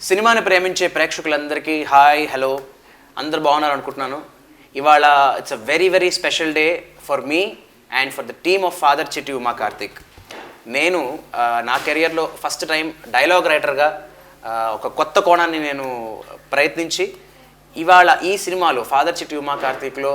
సినిమాని ప్రేమించే ప్రేక్షకులందరికీ హాయ్ హలో, అందరు బాగున్నారు అనుకుంటున్నాను. ఇవాళ it's a very very special day for me and for the team of father Chitti Uma Karthik. నేను నా కెరియర్లో ఫస్ట్ టైం డైలాగ్ రైటర్గా ఒక కొత్త కోణాన్ని నేను ప్రయత్నించి ఇవాళ ఈ సినిమాలో ఫాదర్ చిట్టి ఉమా కార్తిక్లో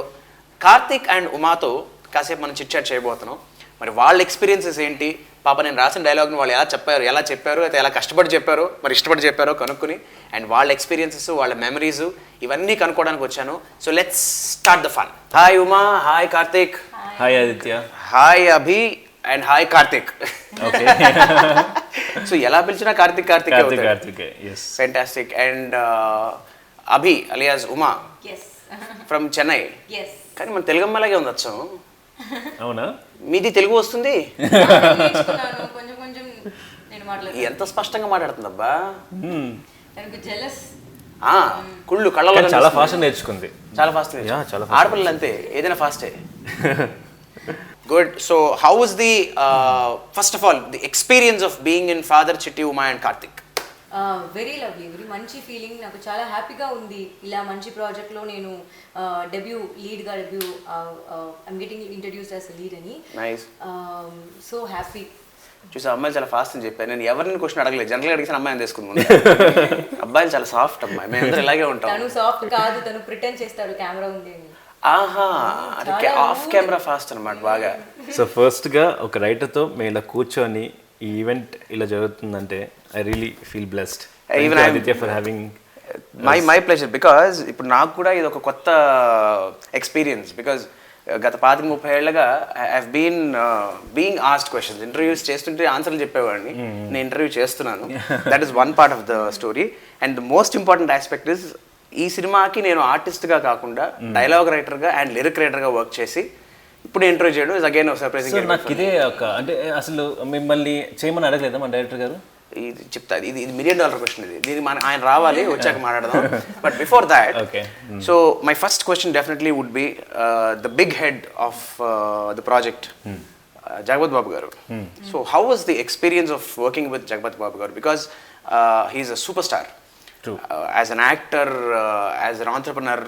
కార్తిక్ అండ్ ఉమాతో కాసేపు మనం చిట్ చాట్ చేయబోతున్నాం. మరి వాళ్ళ ఎక్స్పీరియన్సెస్ ఏంటి, పాప నేను రాసిన డైలాగ్ని వాళ్ళు ఎలా చెప్పారు అయితే ఎలా కష్టపడి చెప్పారో మరి ఇష్టపడి చెప్పారో కనుక్కుని అండ్ వాళ్ళ ఎక్స్పీరియన్సెస్ వాళ్ళ మెమరీస్ ఇవన్నీ కనుక్కోవడానికి వచ్చాను. So let's start the fun. Hi Uma, hi Karthik. Hi Aditya. Hi Abhi and hi Karthik. So ఎలా పిలిచినా Karthik fantastic. And Abhi alias Uma from Chennai. కానీ మన తెలుగు అమ్మాయిలాగే ఉంది వచ్చాం. అవునా? మీది తెలుగు వస్తుంది? ఎంత స్పష్టంగా మాట్లాడుతుందబ్బా. కుళ్ళు కళ్ళలో చాలా ఫాస్ట్ నేర్చుకుంది. చాలా ఫాస్ట్. ఆడపిల్లలు అంతే, ఏదైనా ఫాస్టే. Good. So how was the first of all the experience of being in father Chitti Uma and Karthik? Very lovely, very మంచి ఫీలింగ్. నాకు చాలా హ్యాపీగా ఉంది ఇలా మంచి ప్రాజెక్ట్లో నేను లీడ్గా I'm getting introduced as lead అని. నైస్. So happy. చూసా, అమ్మాయిలు చాలా ఫాస్ట్ అని చెప్పాను. నేను ఎవరిని క్వశ్చన్ అడగలేదు, జనరల్గా అడిగిన అమ్మాయిని తీసుకుంది. అబ్బాయిలు చాలా సాఫ్ట్ అమ్మాయి, మేము అందరూ ఇలాగే ఉంటాం. తను సాఫ్ట్ కాదు, తను ప్రిటెండ్ చేస్తాడు కెమెరా ఉంది అని. ఆహా, అంటే ఆఫ్ కెమెరా ఫాస్ట్ అనమాట బాగా. సో ఫస్ట్గా ఒక రైటర్తో మేము ఇలా కూర్చొని ఈ ఈవెంట్ ఇలా జరుగుతుందంటే I really feel blessed. Even Aditya for having my pleasure. Because ఇప్పుడు నాకు కూడా ఇది ఒక కొత్త ఎక్స్పీరియన్స్. బికాజ్ గత 25-30 ఏళ్ళగా I been being asked questions. Interviews చేస్తుంటే ఆన్సర్లు చెప్పేవాడిని. నేను ఇంటర్వ్యూ చేస్తున్నాను. That is one part of the story. And the most important aspect is ఈ సినిమాకి నేను ఆర్టిస్ట్గా కాకుండా డైలాగ్ రైటర్గా అండ్ లిరిక్ రైటర్గా వర్క్ చేసి ఇప్పుడు ఇంటర్వ్యూ చేయడం ఇస్ అగైన్ సర్ప్రైజింగ్. నాకు ఇదే ఒక అంటే అసలు మిమ్మల్ని చేయమని అడగలేదా మన డైరెక్టర్ గారు? ఇది చెప్తా, ఇది $1 million క్వశ్చన్. ఇది దీనికి ఆయన రావాలి, వచ్చాక మాట్లాడదాం. But before that, so my first question definitely would be the big head of the project, Jagapathi Babu garu. So how was the experience of working with Jagapathi Babu garu? Because he's a super star as an actor, as an entrepreneur,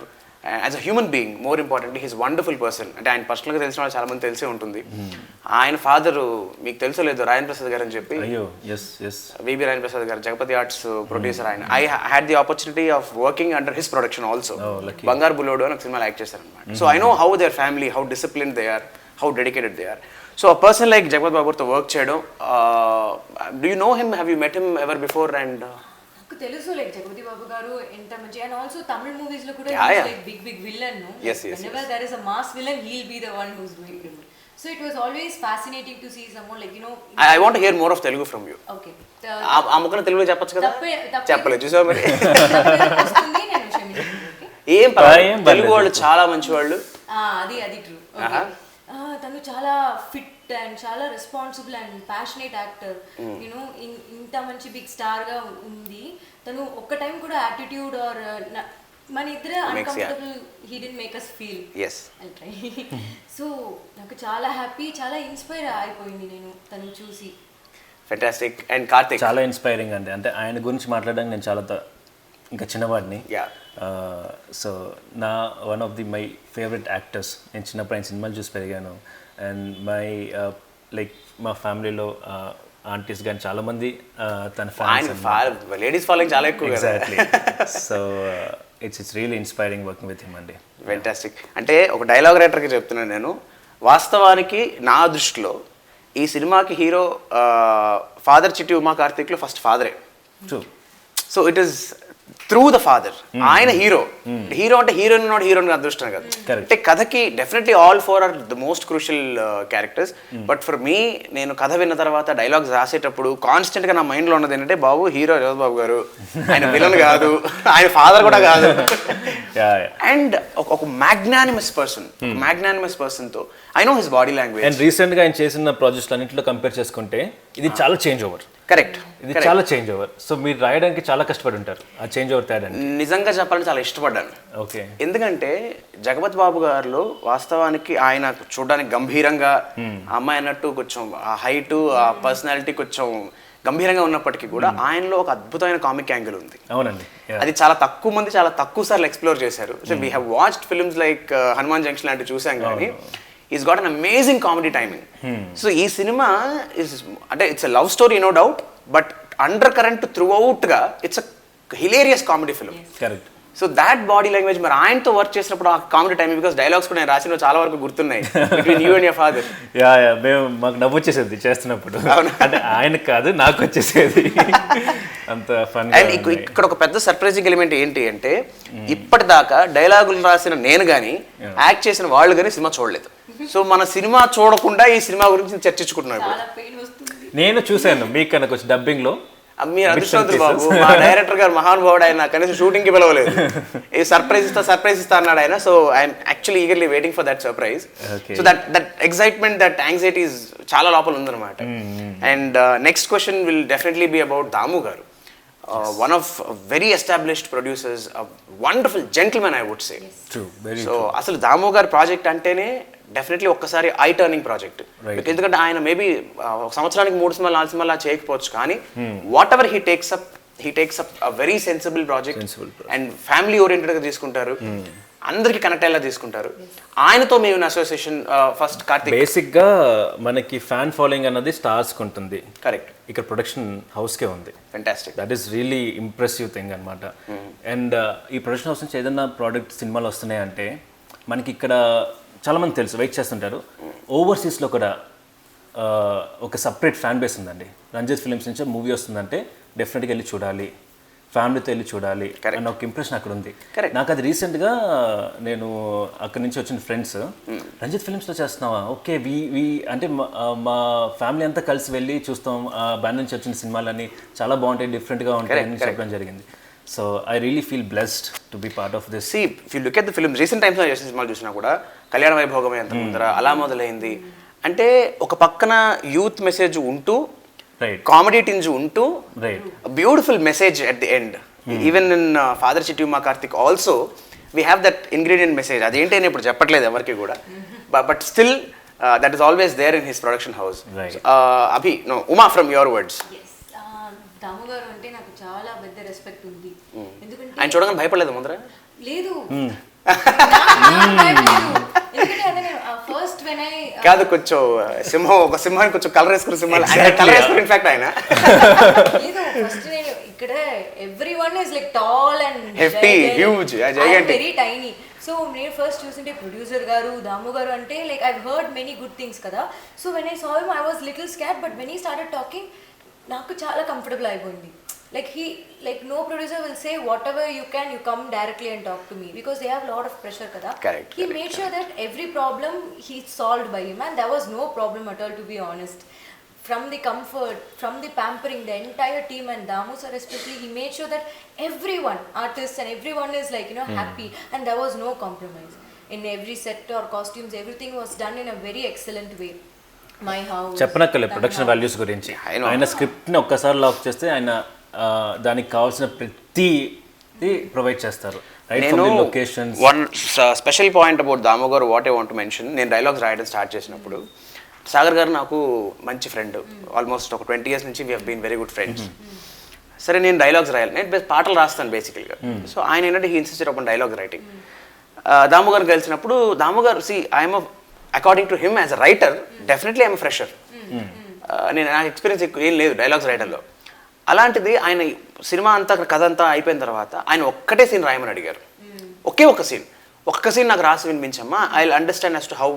as a human being. More importantly he's wonderful person. అంటే ఆయన పర్సనల్గా తెలిసిన వాళ్ళు చాలా మంది తెలిసే ఉంటుంది. ఆయన ఫాదరు మీకు తెలుసో లేదు, రాయన్ ప్రసాద్ గారు అని చెప్పి, విబి రాయన్ ప్రసాద్ గారు, జగపతి ఆర్ట్స్ ప్రొడ్యూసర్. ఆయన I had the opportunity of working under his production also. Bangaru Bullodu అని ఒక సినిమాలో యాక్ట్ చేశారు అనమాట. So I know how their family, how discipline they are, how dedicated they are. So a person like Jagapathi బాబుతో work చేయడం, do you know him? Have you met him ever before? And తెలుసు like Jagapathi Babu గారు ఎంత మంచి. And also Tamil movies లో కూడా like big villain. Whenever there is a mass villain, he'll be the one who's doing it. So it was always fascinating to see someone like, you know, I want to hear more of Telugu from you. Okay. ఆ ముక్కన తెలుగులో చెప్పొచ్చు కదా? చెప్పలేదు, చూసావా మరి? ఏం తెలుగు వాళ్ళు చాలా మంచి వాళ్ళు. అది ట్రూ. తను చాలా ఫిట్ అండ్ చాలా responsible and passionate actor. You know ఇంత మంచి బిగ్ స్టార్ గా ఉంది తను. ఒక్క టైం కూడా యాటిట్యూడ్ ఆర్ మన ఇద్దరు uncomfortable he didn't make us feel. So నాకు చాలా హ్యాపీ, చాలా ఇన్స్పైర్ అయిపోయింది నేను తను చూసి. ఫెంటాస్టిక్. అండ్ కార్తిక్ చాలా ఇన్స్పైరింగ్ అండి. అంటే ఆయన గురించి మాట్లాడడానికి నేను చాలా ఇంకా చిన్నవాడిని. సో నా one of the my favourite actors. నేను చిన్నప్పుడు ఆయన సినిమాలు చూసి పెరిగాను. అండ్ మై లైక్ మా ఫ్యామిలీలో ఆంటీస్ కానీ చాలామంది తన ఫ్యాన్స్, లేడీస్ ఫాలోయింగ్ చాలా ఎక్కువ. Exactly. So it's really inspiring working with him అండి. ఫెంటాస్టిక్. అంటే ఒక డైలాగ్ రైటర్కి చెప్తున్నాను నేను, వాస్తవానికి నా దృష్టిలో ఈ సినిమాకి హీరో ఫాదర్ చిట్టి ఉమా కార్తిక్లో ఫస్ట్ ఫాదరే. So it is through the father. ఆయన హీరో అంటే హీరోయిన్ అదృష్టం కదా. అంటే కథకి definitely all four are the most crucial characters. But for me, నేను కథ విన్న తర్వాత డైలాగ్స్ రాసేటప్పుడు కాన్స్టెంట్ గా నా మైండ్ లో ఉన్నది ఏంటంటే, బాబు హీరో జగపతి బాబు గారు, ఆయన విలన్ కాదు, ఆయన ఫాదర్ కూడా కాదు. అండ్ ఒక మ్యాగ్నానిమస్ పర్సన్ తో I know his body language. And recent గా ఆయన చేసిన ప్రాజెక్ట్స్ అన్నింటిలో కంపేర్ చేసుకుంటే ఇది చాలా చేంజ్ ఓవర్. కరెక్ట్, ఇది చాలా చేంజ్ ఓవర్. సో మీరు రాయడానికి చాలా కష్టపడి ఉంటారు ఆ చేంజ్ ఓవర్ తేడానికి. నిజంగా చెప్పాలని చాలా ఇష్టపడ్డాను. ఓకే. ఎందుకంటే జగపతి బాబు గారిలో వాస్తవానికి ఆయన చూడడానికి గంభీరంగా, అమ్మాయి అన్నట్టు కొంచెం ఆ హైట్, ఆ పర్సనాలిటీ కొంచెం గంభీరంగా ఉన్నప్పటికీ కూడా ఆయనలో ఒక అద్భుతమైన కామిక్ యాంగిల్ ఉంది. అవునండి. అది చాలా తక్కువ మంది చాలా తక్కువ సార్లు ఎక్స్ప్లోర్ చేశారు. So we have watched films like Hanuman Junction లాంటివి చూసాం కానీ is got an amazing comedy timing. So ఈ సినిమా ఇస్ అంటే it's a love story no doubt, but undercurrent త్రూ అవుట్గా it's a hilarious comedy film. Correct. So that body language మరి ఆయనతో వర్క్ చేసినప్పుడు ఆ కామెడీ టైం, బికాస్ డైలాగ్స్ కూడా నేను రాసిన చాలా వరకు గుర్తున్నాయి between you and your father. Yeah మేము మాకు నవ్వు వచ్చేసేది చేస్తున్నప్పుడు. అంటే ఆయనకు కాదు, నాకు వచ్చేసేది అంత ఫన్. అండ్ ఇక్కడ ఒక పెద్ద సర్ప్రైజింగ్ ఎలిమెంట్ ఏంటి అంటే ఇప్పటిదాకా డైలాగులు రాసిన నేను కానీ యాక్ట్ చేసిన వాళ్ళు కానీ సినిమా చూడలేదు. సో మన సినిమా చూడకుండా ఈ సినిమా గురించి చర్చించుకుంటున్నాం ఇప్పుడు. చాలా పెయిన్ వస్తుంది. నేను చూశాను మీకన్నా కొంచెం డబ్బింగ్లో. మీరు అదృష్టవంతులు బాబు, మా డైరెక్టర్ గారు మహానుభావుడు, ఆయన కనీసం షూటింగ్కి పిలవలేదు. ఏ సర్ప్రైజ్ ఇస్తా అన్నాడు ఆయన. So I'm actually eagerly waiting for that surprise. So that excitement, that anxiety చాలా లోపల ఉందన్నమాట. And next question will definitely be about Damu garu. One of very established producers, a wonderful gentleman I would say. True, very so అసలు దాము గారి project అంటేనే definitely ఒక్కసారి I turning project. ఎందుకంటే ఆయన maybe ఒక సంవత్సరానికి 3 సినిమాలు 4 సినిమాలు చేయకపోవచ్చు కానీ whatever he takes up a very sensible project and family ఓరియంటెడ్గా తీసుకుంటారు, అందరికి కనెక్ట్ అయ్యేలా తీసుకుంటారు. ఆయనతో మేము అసోసియేషన్ ఫస్ట్ కార్తిక్. బేసిక్గా మనకి ఫ్యాన్ ఫాలోయింగ్ అన్నది స్టార్స్కి ఉంటుంది. కరెక్ట్. ఇక్కడ ప్రొడక్షన్ హౌస్కే ఉంది. Fantastic. That is really impressive thing అనమాట. అండ్ ఈ ప్రొడక్షన్ హౌస్ నుంచి ఏదైనా ప్రోడక్ట్ సినిమాలు వస్తున్నాయంటే మనకి ఇక్కడ చాలామంది తెలుసు, వెయిట్ చేస్తుంటారు. ఓవర్సీస్లో కూడా ఒక సపరేట్ ఫ్యాన్ బేస్ ఉందండి. రంజిత్ ఫిలిమ్స్ నుంచి మూవీ వస్తుందంటే డెఫినెట్గా వెళ్ళి చూడాలి, ఫ్యామిలీతో వెళ్ళి చూడాలి అన్న ఒక ఇంప్రెషన్ అక్కడ ఉంది. నాకు అది రీసెంట్గా నేను అక్కడి నుంచి వచ్చిన ఫ్రెండ్స్ రంజిత్ ఫిలిమ్స్లో చేస్తున్నావా, ఓకే వి అంటే మా ఫ్యామిలీ అంతా కలిసి వెళ్ళి చూస్తాం, ఆ బ్యాన్ నుంచి వచ్చిన సినిమాలన్నీ చాలా బాగుంటాయి, డిఫరెంట్గా ఉంటాయి అని చెప్పడం జరిగింది. So I really feel blessed to be part of this. If you look at the films recent టైమ్స్లో చేసిన సినిమాలు చూసినా కూడా కళ్యాణ వైభోగమే ఎంత ముందర అలా మొదలైంది. అంటే ఒక పక్కన యూత్ మెసేజ్ ఉంటూ, కామెడీ టింజ్ ఉంటూ, beautiful message at the end. Even in father Chitti మా Karthik also we have that ingredient message. అదేంటి అని ఇప్పుడు చెప్పట్లేదు ఎవరికి కూడా, but still that is always there in his production house. Abhi, no, Uma, from your words. Damu garu అంటే నాకు చాలా పెద్ద రెస్పెక్ట్ ఉంది. ఎందుకంటే ఆయన చూడగానే భయపడలేదు ముందర? లేదు, ఫస్ట్ వెన్ ఐ కాదు, కొంచెం ఒక సింహాన్ని కొంచెం కలర్ వేసుకున్న సింహాలు కలర్ వేసుకుని ఇన్ఫాక్ట్ ఆయన లేదు. ఫస్ట్ నేను ఇక్కడ everyone is like tall and hefty, huge, very tiny. So నేను ఫస్ట్ చూసింటే ప్రొడ్యూసర్ గారు దాము గారు అంటే like I heard many good things కదా. So when I saw him I was little scared, but when he started talking నాకు చాలా comfortable అయిపోయింది. Like no producer will say whatever you come directly and talk to me, because they have a lot of pressure kada. Correct. He made sure that every problem he solved by him, and there was no problem at all, to be honest. From the comfort, from the pampering, the entire team, and Damu sir especially, he made sure that everyone, artists and everyone is like, happy, and there was no compromise. In every set or costumes, everything was done in a very excellent way. My house. చెప్పనక్కర్లేదు production values గురించి. ఆయన స్క్రిప్ట్ని ఒక్కసారి lock చేస్తే ఆయన దానికి కావాల్సిన ప్రతిది provide చేస్తారు. One special point about Damu గారు what I want to mention, నేను డైలాగ్స్ రాయడం స్టార్ట్ చేసినప్పుడు సాగర్ గారు నాకు మంచి ఫ్రెండ్, ఆల్మోస్ట్ ఒక 20 years నుంచి we have been very good friends. సరే నేను డైలాగ్స్ రాయాలి, నేను పాటలు రాస్తాను బేసికల్గా. సో ఆయన ఏంటంటే he insisted upon dialogue writing. Damu garu కలిసినప్పుడు Damu garu I'm according to him as a writer definitely I'm fresher. నేను నా ఎక్స్పీరియన్స్ ఎక్కువ ఏం లేదు డైలాగ్స్ రైటర్లో. అలాంటిది ఆయన సినిమా అంతా కథ అంతా అయిపోయిన తర్వాత ఆయన ఒక్కటే సీన్ రాయమని అడిగారు. ఒకే ఒక్క సీన్ నాకు రాసి వినిపించమ్మా, I will understand as to how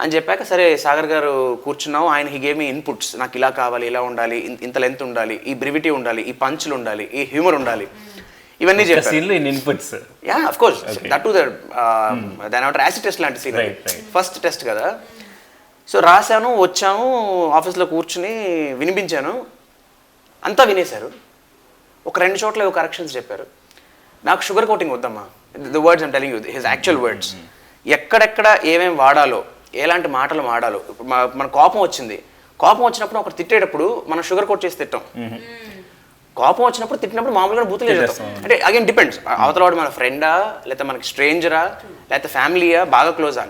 అని చెప్పాక సరే సాగర్ గారు కూర్చున్నాం. ఆయన హీ గేవ్ మీ ఇన్పుట్స్, నాకు ఇలా కావాలి, ఇలా ఉండాలి, ఇంత లెంత్ ఉండాలి, ఈ బ్రివిటీ ఉండాలి, ఈ పంచులు ఉండాలి, ఈ హ్యూమర్ ఉండాలి, ఇవన్నీ చెప్పారు. Yeah of course that to దాని ఏమంటారు యాసిడ్ టెస్ట్ లాంటి సీన్, ఫస్ట్ టెస్ట్ కదా. సో రాశాను, వచ్చాను, ఆఫీస్లో కూర్చుని వినిపించాను, అంతా వినేశారు. ఒక 2 చోట్ల కరెక్షన్స్ చెప్పారు. నాకు షుగర్ కోటింగ్ వద్దమ్మా, the words I'm telling you his actual words. ఎక్కడెక్కడ ఏమేమి వాడాలో, ఎలాంటి మాటలు వాడాలో. మన కోపం వచ్చింది, కోపం వచ్చినప్పుడు ఒకరు తిట్టేటప్పుడు మనం షుగర్ కోట్ చేసి తిట్టాం. కోపం వచ్చినప్పుడు తిట్టినప్పుడు మామూలుగా బూతులు వేస్తాం. అంటే అగైన్ డిపెండ్స్, అవతల వాడు మన ఫ్రెండా లేకపోతే మనకి స్ట్రేంజరా లేకపోతే ఫ్యామిలీయా బాగా క్లోజా.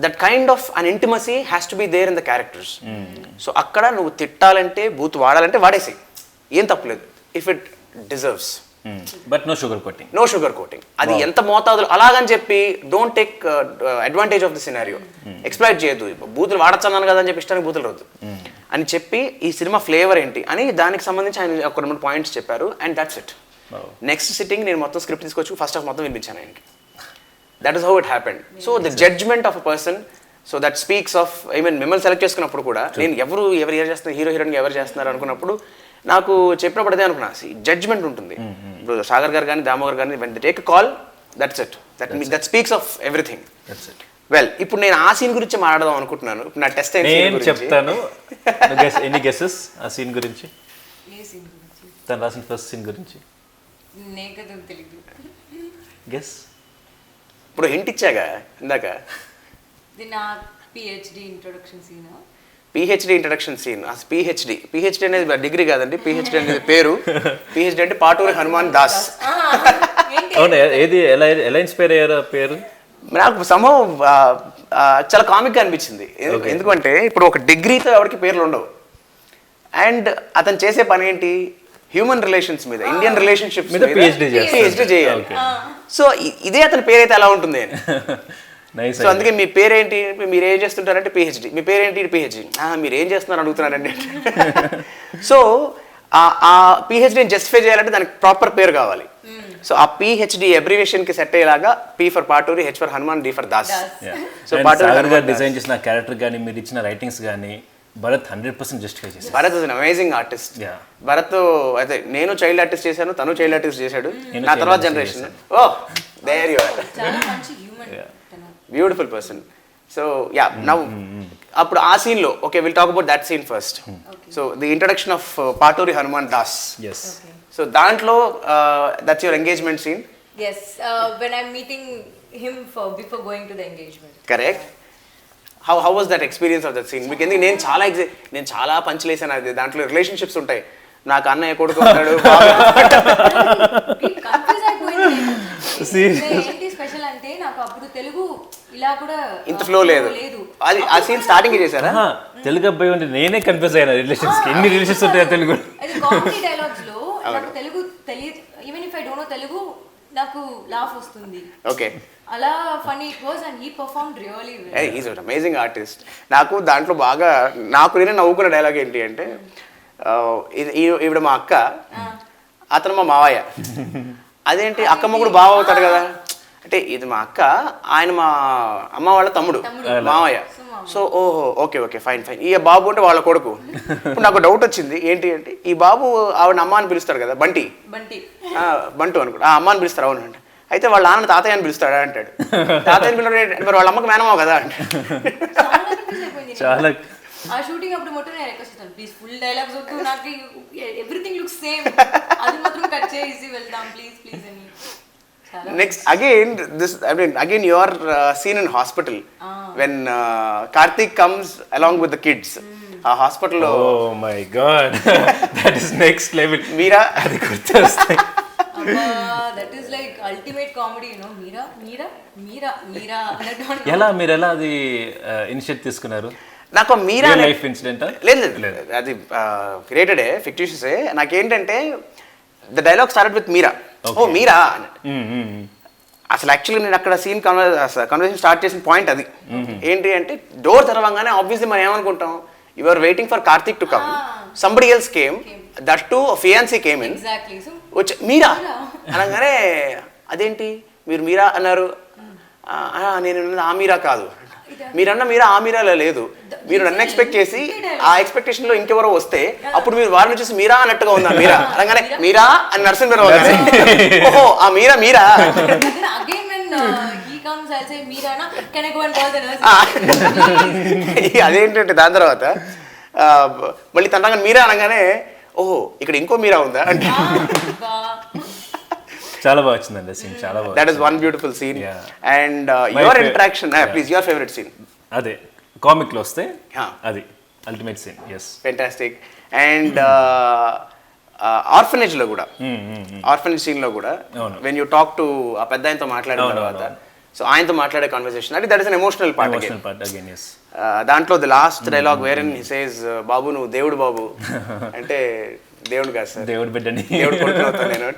That kind of an intimacy has to be there in the characters. So అక్కడ నువ్వు తిట్టాలంటే బూత్ వాడాలంటే వాడేసి ఏం తప్పలేదు, if it deserves. But no sugar coating. No sugar coating. అది ఎంత మోతాదులు అలాగని చెప్పి don't take advantage of the scenario. Exploit చేయొద్దు. బూతులు వాడచ్చన్నాను కదా అని చెప్పి ఇష్టానికి బూతులు రద్దు అని చెప్పి ఈ సినిమా ఫ్లేవర్ ఏంటి అని దానికి సంబంధించి ఆయన ఒక 2 పాయింట్స్ చెప్పారు. And that's it. Next sitting నేను మొత్తం స్క్రిప్ట్ తీసుకొచ్చి ఫస్ట్ హాఫ్ మొత్తం వినిపించాను ఆయనకి. That is how it happened. So the judgement of a person, so that speaks of, I mean మిమ్మల్ని సెలెక్ట్ చేసుకున్నప్పుడు కూడా నేను ఎవరు చేస్తున్నారు, హీరో హీరోయిన్ ఎవరు చేస్తున్నారు అనుకున్నప్పుడు నాకు చెప్పినప్పుడు అదే అనుకున్నా, జడ్జ్మెంట్ ఉంటుంది. ఇప్పుడు సాగర్ గారు కానీ దామోగర్ గారు when they take call, that's it. That speaks of everything. Well, ఇప్పుడు నేను ఆ సీన్ గురించి మాట్లాడదాం అనుకుంటున్నాను. ఇప్పుడు నా టెస్ట్ నేను చెప్తాను. ఎనీ గెసెస్ ఆ సీన్ గురించి? తను రాసిన ఫస్ట్ సీన్ గురించి గెస్. ఇప్పుడు హింట్ ఇచ్చాగా ఇందాక, PhD introduction scene. PhD introduction scene. PhD అనేది డిగ్రీ కాదండి, పిహెచ్డి అనేది పేరు. పిహెచ్డి అంటే పాటూరి హనుమాన్ దాస్. అవును, ఏది ఎలా ఇన్స్పైర్ అయ్యారు ఆ పేరు? నాకు సంభవం చాలా కామిక్గా అనిపించింది. ఎందుకంటే ఇప్పుడు ఒక డిగ్రీతో ఎవరికి పేర్లు ఉండవు. అండ్ అతను చేసే పని ఏంటి, హ్యూమన్ రిలేషన్స్ మీద, ఇండియన్ రిలేషన్షిప్స్ మీద పిహెచ్డి చేయాలి. సో ఇదే అతని పేరైతే ఎలా ఉంటుంది అని. సో అందుకే మీ పేరేంటి, మీరు ఏం చేస్తుంటారంటే పిహెచ్డి. మీ పేరేంటి, పిహెచ్డి. మీరు ఏం చేస్తున్నారు అడుగుతున్నారండి. సో ఆ పిహెచ్డిని జస్టిఫై చేయాలంటే దానికి ప్రాపర్ పేరు కావాలి. సో ఆ పిహెచ్డి అబ్రివేషన్ కి సెట్ అయ్యేలాగా P for Paturi, H for Hanuman, D for Das. So Paturi గారు డిజైన్ చేసిన క్యారెక్టర్ కానీ మీరు ఇచ్చిన రైటింగ్స్ కానీ భరత్ 100% జస్టిఫై చేశారు. Bharat is an amazing artist. Bharat అయితే నేను చైల్డ్ ఆర్టిస్ట్ చేశాను, తను చైల్డ్ ఆర్టిస్ట్ చేశాడు. నా తర్వాత generation. Oh there you are. Beautiful person. So yeah, now అప్పుడు ఆ సీన్ లో, okay, will talk about that scene first. So the introduction of Paturi Hanuman Das. So దాంట్లో that's your engagement scene. Yes, when I'm meeting him before going to the engagement. Correct. How was that experience of that scene? మీకు ఎందుకు నేను చాలా పంచులేసాను. అది దాంట్లో relationships ఉంటాయి. నాకు అన్నయ్య కొడుకు ఉంటాడు. ఏంటి స్పెషల్ అంటే నాకు అప్పుడు తెలుగు ఇలా కూడా ఇంత ఫ్లో లేదు. అది ఆ సీన్ స్టార్టింగ్ చేశారా? తెలుగు అబ్బాయి ఉంటే నేనే కన్ఫ్యూజ్ అయ్యాను. రిలేషన్స్ కి ఎన్ని రిలేషన్స్ ఉంటాయో తెలుగు. అది కామెడీ డైలాగ్స్ లో నాకు తెలుగు తెలియదు. Even if I don't know Telugu నాకు లాఫ్ వస్తుంది. ఓకే, అలా funny it was and he performed really well. He is an amazing artist. నాకు దాంట్లో బాగా నేనే నవ్వుకున్న డైలాగ్ ఏంటి అంటే, ఈవిడ మా అక్క, అతను మా మావయ్య. అదేంటి అక్కమ్మ కూడా బావ అవుతాడు కదా అంటే, ఇది మా అక్క, ఆయన మా అమ్మ వాళ్ళ తమ్ముడు మావయ్య. సో ఓహో ఓకే ఓకే ఫైన్ ఫైన్. ఈ బాబు అంటే వాళ్ళ కొడుకు. ఇప్పుడు నాకు డౌట్ వచ్చింది ఏంటి అంటే, ఈ బాబు ఆవిడ అమ్మ అని పిలుస్తాడు కదా, బంటు అనుకుంటా. అమ్మ అని పిలుస్తారు. అవును అంటే, అయితే వాళ్ళ నాన్న తాతయ్య అని పిలుస్తాడా అంటాడు. తాతయ్య పిలుస్తాడు, మరి వాళ్ళ అమ్మకి మేనమావ కదా అంటాడు. చాలా ఆ షూటింగ్ అప్పుడు మొత్తం నేను రిక్వెస్ట్ చేస్తాను, ప్లీజ్ ఫుల్ డైలాగ్స్ వద్దు, నాకు ఎవ్రీథింగ్ లుక్స్ సేమ్, అది మాత్రం కట్ చేసి వెళ్దాం ప్లీజ్ ప్లీజ్ అని. Next, again your scene in hospital when Karthik comes along with the kids. Hospital lo. Oh my god. That is next level. Meera. అది గుర్తొస్తాయి. That is like ultimate comedy, you know. Meera. ఎలా మీరు ఎలా అది initiate తీసుకున్నారు? నాకు మీరా life incident లేదు, అది క్రియేటెడ్ ఫిక్టిషియస్. నాకేంటంటే the dialogue started with Meera. ఓ మీరా అసలు యాక్చువల్లీ నేను అక్కడ సీన్ కన్వర్సేషన్ స్టార్ట్ చేసిన పాయింట్ అది. ఏంటి అంటే, డోర్ తెరవంగానే ఆబ్వియస్లీ మనం ఏమనుకుంటాం, you are waiting for Karthik to come, somebody else came, that to fiancee came in. వచ్చి మీరా అనగానే, అదేంటి మీరు మీరా అన్నారు, నేను ఆ మీరా కాదు, మీరన్న మీరా ఆ మీరాలో లేదు, మీరు నన్ను ఎక్స్పెక్ట్ చేసి ఆ ఎక్స్పెక్టేషన్ లో ఇంకెవరో వస్తే అప్పుడు మీరు వారిని చూసి మీరా అన్నట్టుగా ఉందా మీరా అనగానే, మీరా అని నరసింహరావు గారు, ఓహో ఆ మీరా అదేంటంటే దాని తర్వాత మళ్ళీ తనగా మీరా అనగానే, ఓహో ఇక్కడ ఇంకో మీరా ఉందా అంటే చాలా బాగా వచ్చిందండి సీన్, చాలా బాగా. That is one beautiful scene. And your interaction, please your favourite scene. అదే కామిక్ లో వస్తే అది ultimate scene, yes. Fantastic. And ఆర్ఫనేజ్లో కూడా, ఆర్ఫనేజ్ సీన్లో కూడా వెన్ యూ టాక్ టు ఆ పెద్ద ఆయనతో మాట్లాడిన తర్వాత, సో ఆయనతో మాట్లాడే కాన్వర్సేషన్ అంటే that is an emotional part again. దాంట్లో the last dialogue wherein he says, బాబు నువ్వు దేవుడు బాబు అంటే దేవుడు కాదు సార్, దేవుడు బిడ్డని, దేవుడు కొడుకునవుతాను నేను,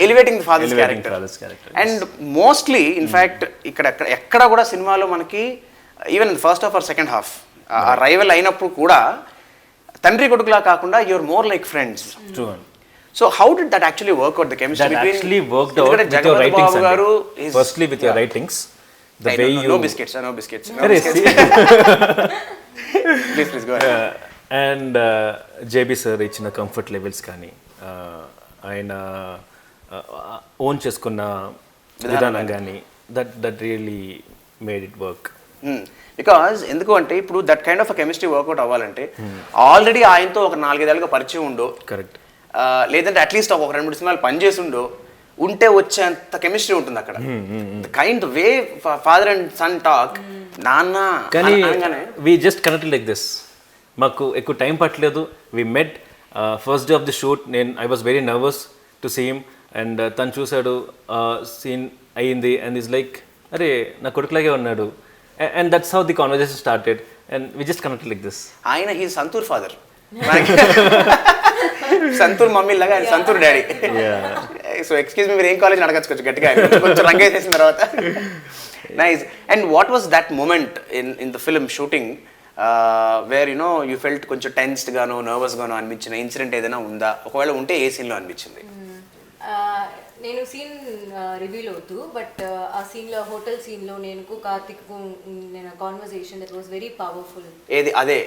elevating the father's character. And mostly in fact ఇక్కడ ఎక్కడ కూడా సినిమాలో మనకి even first half or second half ఆ రైవల్ అయినప్పుడు కూడా తండ్రి కొడుకులా కాకుండా you're more like friends. So how did that actually work out, the chemistry that between? Actually worked out with your writings. Firstly with your writings, the way you... No biscuits, no biscuits. Please go ahead. And JB sir ఇచ్చిన comfort levels కానీ ఆయన own చేసుకున్న విధానం కానీ that really made it work. Because ఎందుకు అంటే ఇప్పుడు that kind of chemistry work out అవ్వాలంటే ఆల్రెడీ ఆయనతో ఒక 4-5 ఏళ్ళుగా పరిచయం ఉండో, కరెక్ట్, లేదంటే అట్లీస్ట్ ఒక 2-3 సినిమాలు పనిచేసిండో ఉంటే వచ్చేంత కెమిస్ట్రీ ఉంటుంది అక్కడ. Kind way father and son talk, నాన్న కానీ we just connect like this. మాకు ఎక్కువ టైం పట్టలేదు. We met first day of the shoot. I was very nervous to see him and తను చూశాడు, సీన్ అయ్యింది అండ్ ఈజ్ లైక్ అరే నా కొడుకులాగే ఉన్నాడు. And that's how the conversation started and we just connected like this. Aina he is Santur father. Santur mummy laga and Santur daddy. Yeah. So excuse me, మీరు ఏం college అడగచ్చు గట్టిగా కొంచెం రంగేసేసిన తర్వాత. Nice. And what was that moment in the film shooting where you know you felt కొంచెం tensed గాను nervous గాను అనిపించిన ఇన్సిడెంట్ ఏదైనా ఉందా? ఒకవేళ ఉంటే ఏ సీన్లో అనిపించింది? నేను సీన్ రివీల్ అవుతూ, బట్ ఆ సీన్లో హోటల్ సీన్లో నేను కార్తిక్కు నేను conversation that was very powerful. ఏది? అదే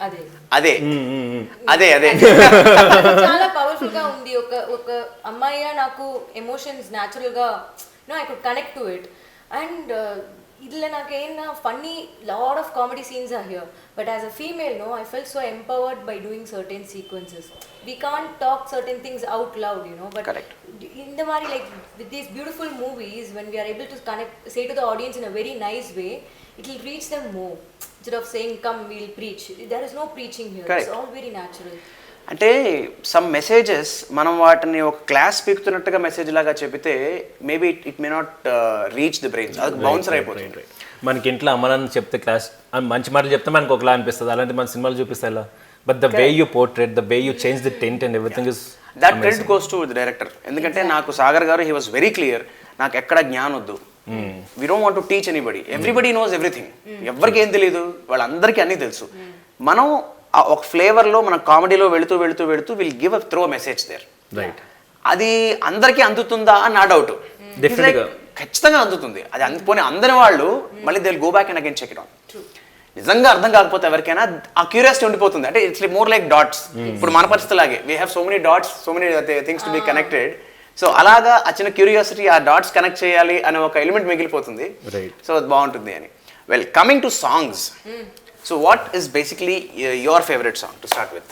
అదే అదే అదే అదే చాలా పవర్ఫుల్ గా ఉంది. ఒక అమ్మాయి నాకు ఎమోషన్స్ న్యాచురల్ గా no I could connect to it. And ఇట్లా నాకేనా funny lot of comedy scenes are here, but as a female no I felt so empowered by doing certain sequences. We can't talk certain things out loud, you know, but correct. In the mari, like with these beautiful movies, when we are able to connect, say to the audience in a very nice way, it will reach them more instead of saying come we'll preach. There is no preaching here. Correct. It's all very natural. అంటే some messages మనం వాటిని ఒక class పీకుతున్నట్టుగా message లాగా చెబితే maybe it may not reach the brains, అది bouncer అయిపోతుంది. మనకి ఇంట్లో అమ్మనాన్ని చెప్తే క్లాస్ మంచి మాటలు చెప్తే మనకు ఒకలా అనిపిస్తుంది, అలాంటి మన సినిమాలు చూపిస్తే ఎలా. But the way you portrait, the way you change the tint and everything is that credit goes to the director. ఎందుకంటే నాకు సాగర్ గారు he was very clear, నాకు ఎక్కడ జ్ఞానం వద్దు, we don't want to teach anybody, everybody knows everything. ఎవరికి ఏం తెలియదు, వాళ్ళందరికీ అన్నీ తెలుసు. మనం ఒక ఫ్లేవర్లో మన కామెడీలో వెళుతూ వెళుతూ వెళుతూ will give a throw message there. Right. అది అందరికీ అందుతుందా అని నా డౌట్. ఖచ్చితంగా అందుతుంది. అది అందుకొని అందరి వాళ్ళు మళ్ళీ they will go back and again check it on. నిజంగా అర్థం కాకపోతే ఎవరికైనా ఆ క్యూరియాసిటీ ఉండిపోతుంది. అంటే ఇట్స్ మోర్ లైక్ డాట్స్. ఇప్పుడు మన పరిస్థితి లాగే we have so many dots, so many things to be connected. So అలాగా ఆ చిన్న క్యూరియాసిటీ, ఆ డాట్స్ కనెక్ట్ చేయాలి అనే ఒక ఎలిమెంట్ మిగిలిపోతుంది. సో అది బాగుంటుంది అని. Well, coming to songs, so what is basically your favourite song to start with?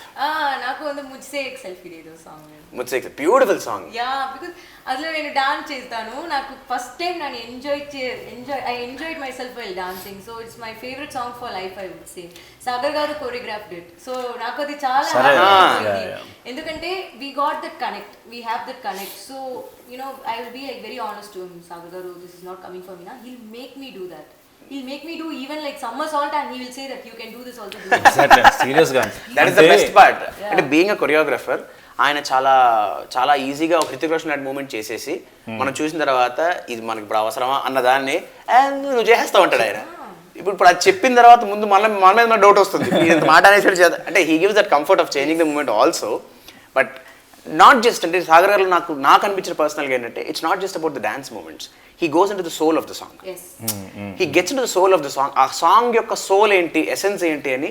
నాకు ಒಂದು ముజ్సే ఏక్ సెల్ఫీ దే దో సాంగ్. ముజ్సే ఏక్ బ్యూటిఫుల్ సాంగ్. యా, బికాజ్ అందులో నేను డాన్స్ చేస్తాను. నాకు ఫస్ట్ టైం నేను I enjoyed myself while dancing. So it's my favourite song for life I would say. Sagar garu choreographed it. So నాకు అది చాలా ఎందుకంటే we got that connect, we have that connect. So you know I will be like very honest to him, Sagar garu this is not coming for me నా, he'll make me do that. He'll make me do even like somersault and he will say that you can do this also. Exactly. Serious గా. That is the best part. అంటే being a choreographer ఆయన చాలా చాలా ఈజీగా ఒక హృతిక్ రోషన్ లాంటి moment చేసేసి మనం చూసిన తర్వాత ఇది మనకి ఇప్పుడు అవసరమా అన్నదాన్ని నువ్వు చేసేస్తా ఉంటాడు ఆయన. ఇప్పుడు అది చెప్పిన తర్వాత ముందు మన మీద డౌట్ వస్తుంది, ఇంత మాట అనేసి చేద్దాం అంటే he gives that comfort of changing the moment also. But not just అంటే సాగర్ గారు నాకు అనిపించిన పర్సనల్గా ఏంటంటే it's not just about the dance moments, he goes into the soul of the song. Yes. He gets into the soul of the song. ఆ song యొక్క soul ఏంటి, essence ఏంటి అని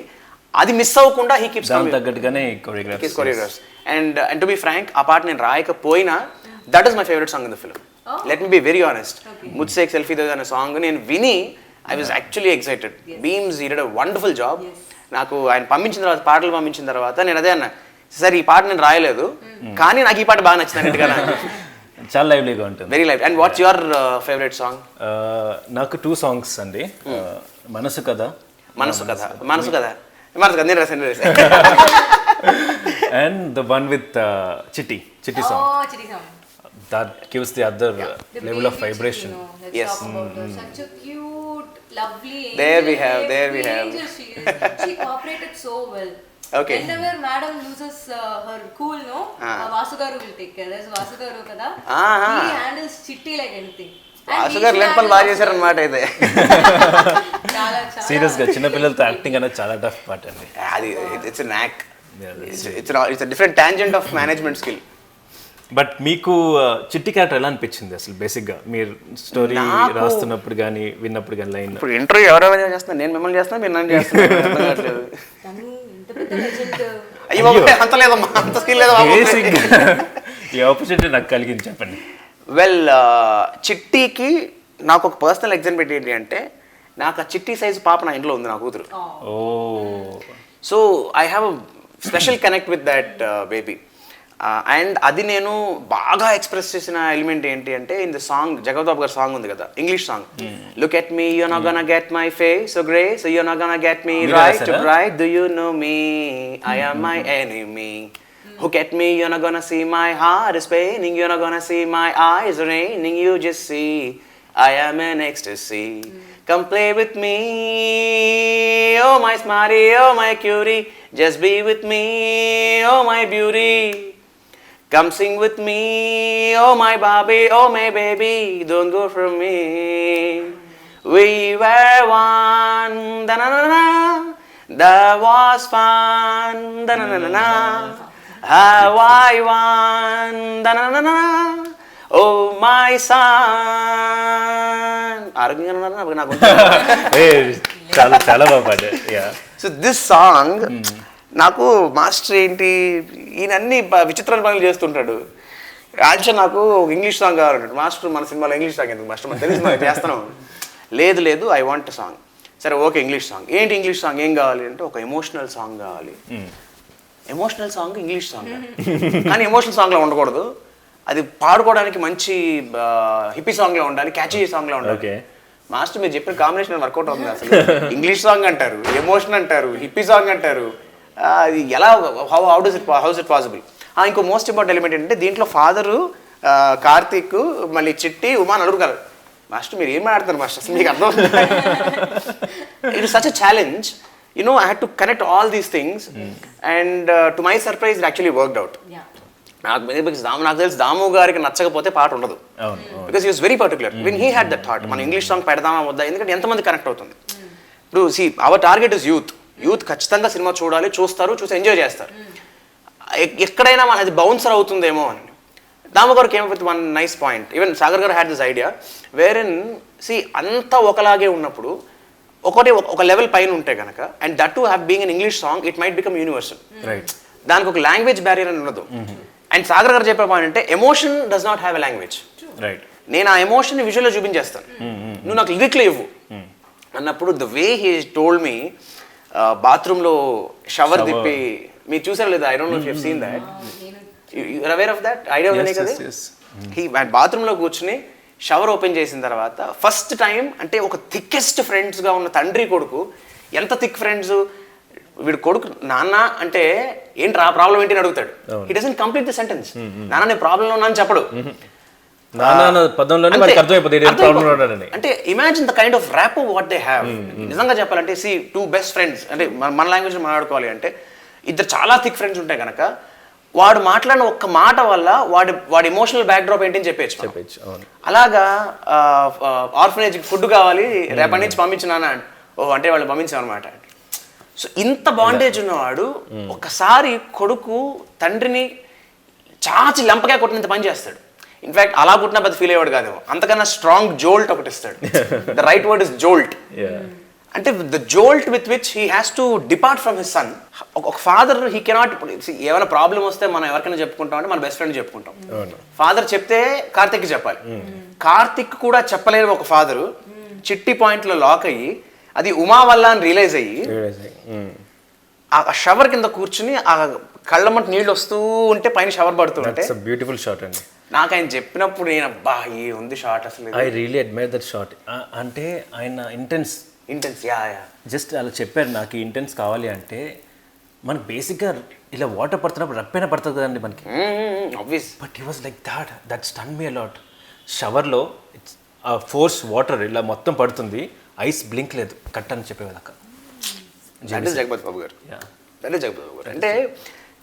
అది మిస్ అవ్వకుండా he keeps coming. తగ్గట్టుగానే choreographs. And to be frank, ఆ పాట నేను రాయకపోయినా that is my favorite song in the film. Let me be very honest. ముజ్సే ఏక్ సెల్ఫీ దే అనే సాంగ్ నేను విని I was actually excited. Beams, he did a wonderful job. నాకు ఆయన పాటలు పంపించిన తర్వాత నేను అదే అన్నా, సరే ఈ పాట నేను రాయలేదు కానీ నాకు ఈ పాట బాగా నచ్చింది అన్నట్టుగా చాలా లైవ్లీగా ఉంటుంది. Very live. And what's your favourite song? నాకు 2 సాంగ్స్ అండి. మనసు కథ. మార్చు నేను రాశాను. And the one with Chitti song. Oh, Chitti song. That gives the other The level of baby vibration. Chitti, no? Let's Yes. talk about her. Such a cute, lovely angel. There we have. Angel she is. She cooperated so well. Okay. Whenever madam loses her cool, no? Vasu garu will take care. There's Vasu garu kada. He handles Chitti like anything. Vasu గారు లేని పని బాగా చేశారనమాట అయితే. Serious గా చిన్న పిల్లలతో acting అనేది చాలా టఫ్ పార్ట్ అండి. అది ఇట్స్ నాక్, it's different tangent of management skill. But మీకు చిట్టి క్యారెక్టర్ ఎలా అనిపించింది అసలు బేసిక్గా మీరు స్టోరీ రాస్తున్నప్పుడు కానీ విన్నప్పుడు కానీ లైన్? ఇప్పుడు ఇంటర్వ్యూ ఎవరెవరు చేస్తున్నారు, నేను మిమ్మల్ని చేస్తున్నా, మీరు నన్ను చేస్తున్నారు. అయ్యో అంత లేదమ్మా, అంత స్కిల్ లేదా బేసిక్గా ఈ ఆపర్చునిటీ నాకు కలిగింది చెప్పండి. వెల్, చిట్టీకి నాకు ఒక పర్సనల్ ఎగ్జాంపుల్ ఏంటి అంటే, నాకు ఆ చిట్టి సైజు పాప నా ఇంట్లో ఉంది, నా కూతురు. Oh, so I have a special connect with that baby. And అది నేను బాగా ఎక్స్ప్రెస్ చేసిన ఎలిమెంట్ ఏంటి అంటే, ఇన్ ద సాంగ్ జగపతి గారి సాంగ్ ఉంది కదా, English song, look at me you not gonna get my face so grey so you not gonna get me right do you know me I am my enemy. Look at me, you're not gonna see my heart is paining, you're not gonna see my eyes raining, you just see I am in ecstasy. Come play with me, oh my smarty, oh my cutie, just be with me, oh my beauty. Come sing with me, oh my Barbie, oh my baby, don't go from me. We were one, da-na-na-na, that was fun, da-na-na-na. How I want, da-na-na-na, oh my son. ఆరోగ్యంగా ఉన్నారు నాకు. చాలా చాలా బాగా పాడారు. So this song నాకు master ఏంటి, ఈయన అన్ని విచిత్రమైన పనులు చేస్తుంటాడు. యాక్చువల్ నాకు ఒక ఇంగ్లీష్ సాంగ్ కావాలంటాడు మాస్టర్. మన సినిమాలో ఇంగ్లీష్ సాంగ్ ఎందుకు మాస్టర్, మనకు తెలిసి మనం చేస్తాను. లేదు ఐ వాంట్ సాంగ్. సరే ఓకే, ఇంగ్లీష్ సాంగ్. ఏంటి ఇంగ్లీష్ సాంగ్ ఏం కావాలి అంటే, ఒక ఎమోషనల్ సాంగ్ కావాలి. ఎమోషనల్ సాంగ్ ఇంగ్లీష్ సాంగ్, కానీ ఎమోషనల్ సాంగ్లో ఉండకూడదు, అది పాడుకోవడానికి మంచి హిప్పీ సాంగ్లో ఉండాలి, క్యాచీ సాంగ్లో ఉండాలి. మాస్టర్ మీరు చెప్పిన కాంబినేషన్ వర్కౌట్ అవుతుంది. అసలు ఇంగ్లీష్ సాంగ్ అంటారు, ఎమోషన్ అంటారు, హిప్పీ సాంగ్ అంటారు, అది ఎలా హౌ ఇట్ పాసిబుల్? ఇంకో మోస్ట్ ఇంపార్టెంట్ ఎలిమెంట్ ఏంటంటే, దీంట్లో ఫాదరు కార్తీక్, మళ్ళీ చిట్టి, ఉమా నలుగురు కాదు. మాస్టర్ మీరు ఏం ఆడుతున్నారు మాస్టర్, అసలు మీకు అర్థం? It is such a challenge. You know, I had to connect all these things, and to my surprise, it actually worked out. నాకు తెలుసు దాము గారికి నచ్చకపోతే పాట ఉండదు, because he was very particular when he had that thought. మనం English song పెడదామా వద్దా, ఎందుకంటే ఎంతమంది కనెక్ట్ అవుతుంది. ఇప్పుడు see our target is youth ఖచ్చితంగా సినిమా చూడాలి, చూసి ఎంజాయ్ చేస్తారు. ఎక్కడైనా అది బౌన్సర్ అవుతుందేమో అని. Damu garu came with one nice point. Even Sagar garu had this idea wherein see అంతా ఒకలాగే ఉన్నప్పుడు ఒక లెవెల్ పైన ఉంటే కనుక, and that to have being an English song, it might become universal. దానికి ఒక లాంగ్వేజ్ బ్యారియర్ అని ఉండదు. అండ్ సాగర్ గారు చెప్పే పాయింట్ అంటే, emotion does not have a language. నేను ఆ ఎమోషన్ విజువల్లో చూపించేస్తాను, నువ్వు నాకు లిరిక్లో ఇవ్వు అన్నప్పుడు, the way he told me, బాత్రూంలో షవర్ తిప్పి, మీరు చూసారు లేదా, I don't know if you have seen that, you are aware of that idea ఉంది కదా. హీ బాత్రూంలో కూర్చుని షవర్ ఓపెన్ చేసిన తర్వాత ఫస్ట్ టైం, అంటే ఒక థిక్కెస్ట్ ఫ్రెండ్స్గా ఉన్న తండ్రి కొడుకు, ఎంత థిక్ ఫ్రెండ్స్, వీడు కొడుకు నాన్న అంటే ఏంటి రా ప్రాబ్లం ఏంటి అని అడుగుతాడు. He doesn't complete the sentence. నాన్న నేను ప్రాబ్లంలో ఉన్నా అని చెప్పడు. అంటే imagine the kind of rap what they have. నిజంగా చెప్పాలంటే, సి టూ బెస్ట్ ఫ్రెండ్స్, అంటే మన లాంగ్వేజ్ మాట్లాడుకోవాలి అంటే, ఇద్దరు చాలా థిక్ ఫ్రెండ్స్ ఉంటాయి కనుక, వాడు మాట్లాడిన ఒక్క మాట వల్ల వాడి ఎమోషనల్ బ్యాక్ డ్రాప్ ఏంటి అని చెప్పచ్చు. అలాగా ఆర్ఫనేజ్కి ఫుడ్ కావాలి, రేపటి నుంచి పంపించినానా, ఓహో అంటే వాళ్ళు పంపించాం అనమాట. సో ఇంత బాండేజ్ ఉన్నవాడు ఒకసారి కొడుకు తండ్రిని చాచి లంపగా కొట్టినంత పని చేస్తాడు. ఇన్ఫాక్ట్ అలా కొట్టినా పెద్ద ఫీల్ అయ్యేవాడు కాదేమో, అంతకన్నా స్ట్రాంగ్ జోల్ట్ ఒకటి ఇస్తాడు. The right word is jolt. అంటే the jolt with which he has to depart from his son. ఒక ఫాదర్ హీ కెనాట్, ఏమైనా ప్రాబ్లం వస్తే మనం ఎవరికైనా చెప్పుకుంటాం అంటే మన బెస్ట్ ఫ్రెండ్ చెప్పుకుంటాం. ఫాదర్ చెప్తే కార్తిక్ చెప్పాలి. కార్తిక్ కూడా చెప్పలేని ఒక ఫాదరు చిట్టి పాయింట్లో లాక్ అయ్యి, అది ఉమా వల్ల అని రియలైజ్ అయ్యి, ఆ షవర్ కింద కూర్చుని ఆ కళ్ళమంట నీళ్ళు వస్తూ ఉంటే పైన షవర్ పడుతుంటే, బ్యూటిఫుల్ షాట్ అండి. నాకు ఆయన చెప్పినప్పుడు నేను అబ్బా ఈ ఉంది షాట్, అసలు I really admire that shot. అంటే ఆయన intense intense, yeah yeah. Just అలా చెప్పారు నాకు ఇంటెన్స్ కావాలి అంటే మనకు బేసిక్గా ఇలా వాటర్ పడుతున్నప్పుడు రప్పైనా పడుతుంది కదండి మనకి. Obvious. But he was like that stun me a lot. షవర్లో ఆ ఫోర్స్ వాటర్ ఇలా మొత్తం పడుతుంది, ఐస్ బ్లింక్ లేదు, కట్ అని చెప్పేవాళ్ళక. That is Jagapathi Babu garu. Yeah. That is Jagapathi Babu garu. అంటే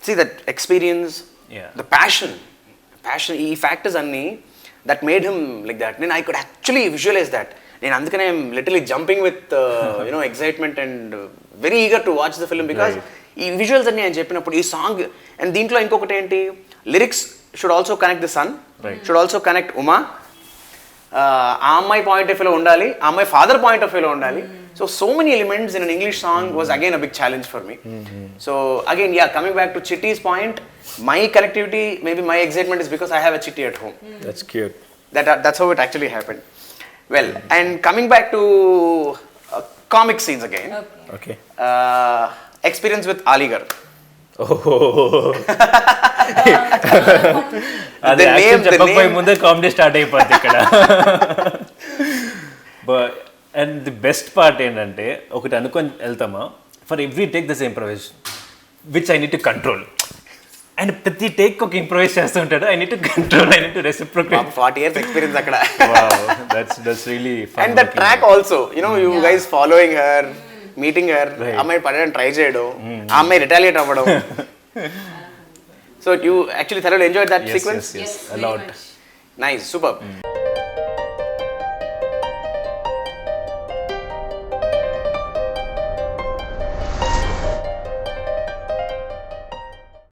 see that experience, Yeah. The passion ఈ ఫ్యాక్టర్స్ అన్నీ that made him like that. నేను I could actually visualise that. నేను అందుకనే literally jumping with you know excitement and very eager to watch the film because ఈ visuals అన్ని ఆయన చెప్పినప్పుడు ఈ సాంగ్. అండ్ దీంట్లో ఇంకొకటి ఏంటి, lyrics should also connect the son, should also connect Uma. ఆ అమ్మాయి పాయింట్ ఆఫ్ వ్యూలో ఉండాలి, ఆ అమ్మాయి ఫాదర్ పాయింట్ ఆఫ్ వ్యూలో ఉండాలి. So many elements in an English song was again a big challenge for me. So again yeah, coming back to చిట్టీస్ point, my connectivity, maybe my excitement is because I have a chitty at home. That's cute. That's how it actually happened. Well, and coming back to comic scenes again. Okay. Experience with Aligarh. అదే చెప్పకపోయి ముందే comedy start అయిపోద్ది ఇక్కడ. And the best part ఏంటంటే ఒకటి అనుకొని వెళ్తామా, for every take the same improvisation which I need to control. And ప్రతి take ఒక ఇంప్రొవైజ్ చేస్తూ ఉంటాడు. I need to control, I need to reciprocate. 40 years experience అక్కడ. Wow, that's really fun. And the track also, you know, you guys following her, meeting her, అమ్మాయి పడడానికి try చేయడం, ఆ అమ్మాయి రిటాలియేట్ అవ్వడం. So you actually thoroughly enjoyed that sequence? Yes, a lot. Nice, superb.